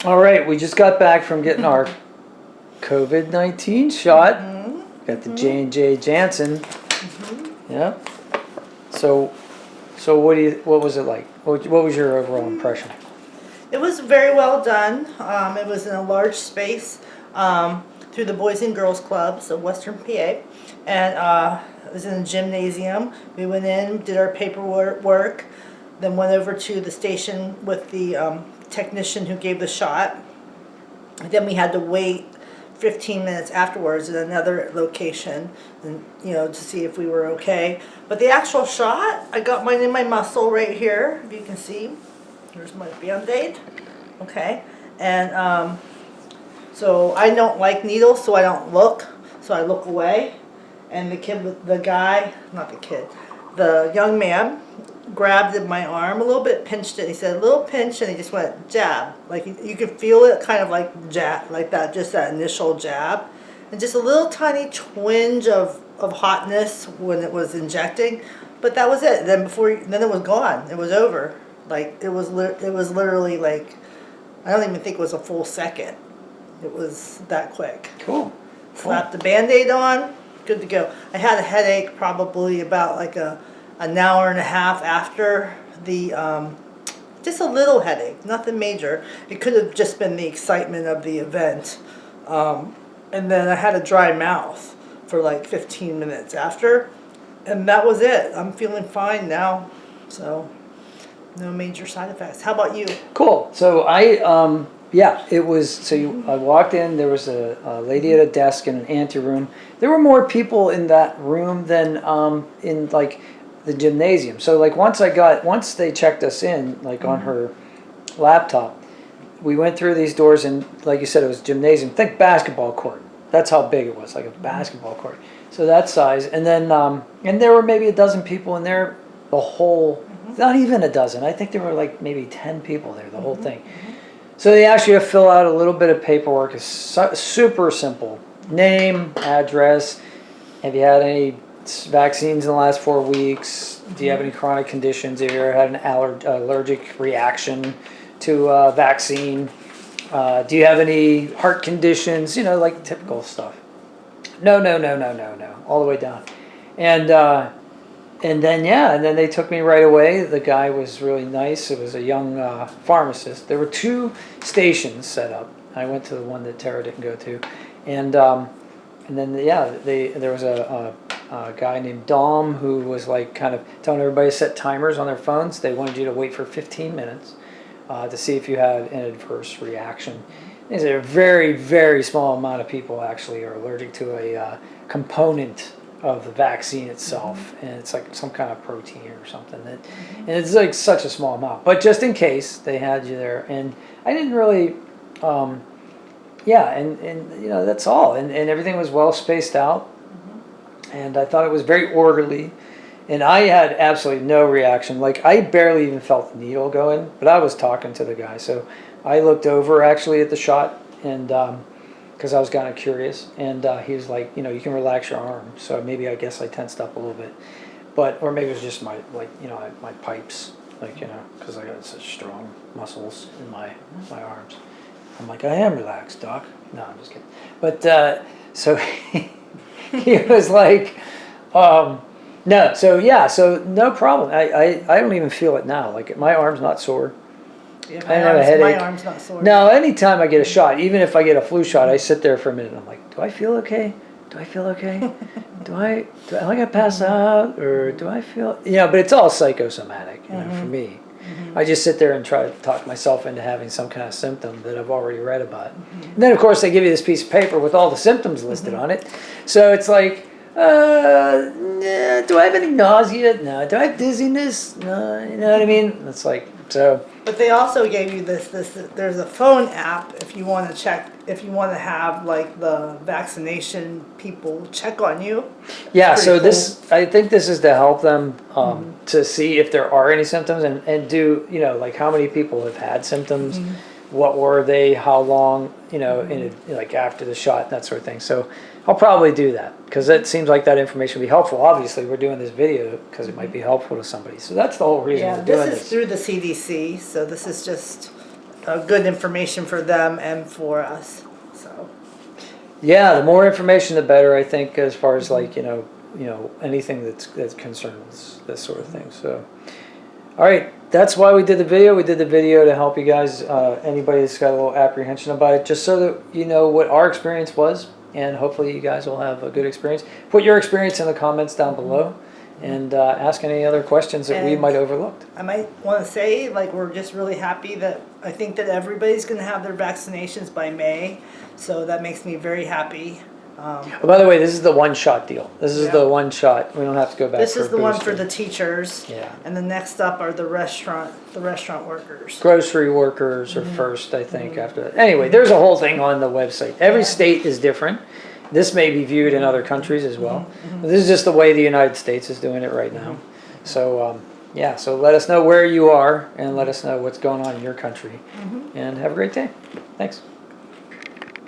All right, we just got back from getting our COVID-19 shot. Got the J&J Janssen. Yeah. So what was it like? What was your overall impression? It was very well done. It was in a large space through the Boys and Girls Clubs of Western PA. And it was in a gymnasium. We went in, did our paperwork, then went over to the station with the technician who gave the shot. Then we had to wait 15 minutes afterwards at another location, and to see if we were okay. But the actual shot, I got mine in my muscle right here, if you can see. Here's my Band-Aid. Okay. And so I don't like needles, so I don't look. So I look away. And the young man grabbed at my arm a little bit, pinched it. He said, a little pinch, and he just went jab. Like you could feel it kind of like jab, like that, just that initial jab. And just a little tiny twinge of hotness when it was injecting. But that was it. Then it was gone. It was over. Like it was literally like, I don't even think it was a full second. It was that quick. Cool. Slapped the Band-Aid on, good to go. I had a headache probably about like an hour and a half after the, just a little headache, nothing major. It could have just been the excitement of the event. And then I had a dry mouth for like 15 minutes after, and that was it. I'm feeling fine now, so no major side effects. How about you? Cool. So it was, so I walked in, there was a lady at a desk in an anteroom. There were more people in that room than in like the gymnasium. So like once they checked us in, like on her laptop, we went through these doors, and like you said, it was gymnasium. Think basketball court. That's how big it was, like a basketball court. So that size. And then, and there were maybe a dozen people in there, the whole, not even a dozen. I think there were like maybe 10 people there, the whole thing. So they asked you to fill out a little bit of paperwork. It's super simple. Name, address, have you had any vaccines in the last 4 weeks? Do you have any chronic conditions? Have you ever had an allergic reaction to a vaccine? Do you have any heart conditions? Like typical stuff. No, all the way down. And then they took me right away. The guy was really nice. It was a young pharmacist. There were 2 stations set up. I went to the one that Tara didn't go to, and then there was a guy named Dom who was like kind of telling everybody to set timers on their phones. They wanted you to wait for 15 minutes to see if you had an adverse reaction. He said a very, very small amount of people actually are allergic to a component of the vaccine itself, and it's like some kind of protein or something and it's like such a small amount, but just in case they had you there. And I didn't really and that's all, and everything was well spaced out, and I thought it was very orderly, and I had absolutely no reaction. Like I barely even felt the needle go in, but I was talking to the guy, so I looked over actually at the shot, and because I was kind of curious, and he was like, you can relax your arm. So maybe I guess I tensed up a little bit, or maybe it was just my my pipes, because I got such strong muscles in my arms. I'm like, I am relaxed, doc. No, I'm just kidding. But so he was like, no, so no problem. I don't even feel it now. Like my arm's not sore. Yeah, I have a headache. My arm's not sore. No, anytime I get a shot, even if I get a flu shot, I sit there for a minute and I'm like, do I feel okay? Do I feel okay? Am I gonna pass out, or do I feel? But it's all psychosomatic, for me. I just sit there and try to talk myself into having some kind of symptom that I've already read about. And then of course they give you this piece of paper with all the symptoms listed on it. So it's like, do I have any nausea? No. Do I have dizziness? No. You know what I mean? It's like, so. But they also gave you this, there's a phone app if you want to check, if you want to have like the vaccination people check on you. Yeah, so cool. I think this is to help them to see if there are any symptoms, and do, like how many people have had symptoms, what were they, how long, like after the shot, that sort of thing. So I'll probably do that, because it seems like that information would be helpful. Obviously, we're doing this video because it might be helpful to somebody. So that's the whole reason we're doing this. This is through the CDC, so this is just good information for them and for us. So Yeah, the more information, the better. I think, as far as like anything that's concerned with this sort of thing. So, all right, that's why we did the video. We did the video to help you guys, anybody that's got a little apprehension about it, just so that you know what our experience was, and hopefully you guys will have a good experience. Put your experience in the comments down below, and ask any other questions that we And might overlooked. I might want to say, like, we're just really happy that I think that everybody's going to have their vaccinations by May, so that makes me very happy. Oh, by the way, this is the one-shot deal. This is Yeah. the one shot. We don't have to go back. This for is the one booster. for the teachers, Yeah. and the next up are the restaurant workers. Grocery workers are first, I think, after that. Anyway, there's a whole thing on the website. Every state is different. This may be viewed in other countries as well. But this is just the way the United States is doing it right now. So, yeah, so let us know where you are and let us know what's going on in your country. And have a great day. Thanks.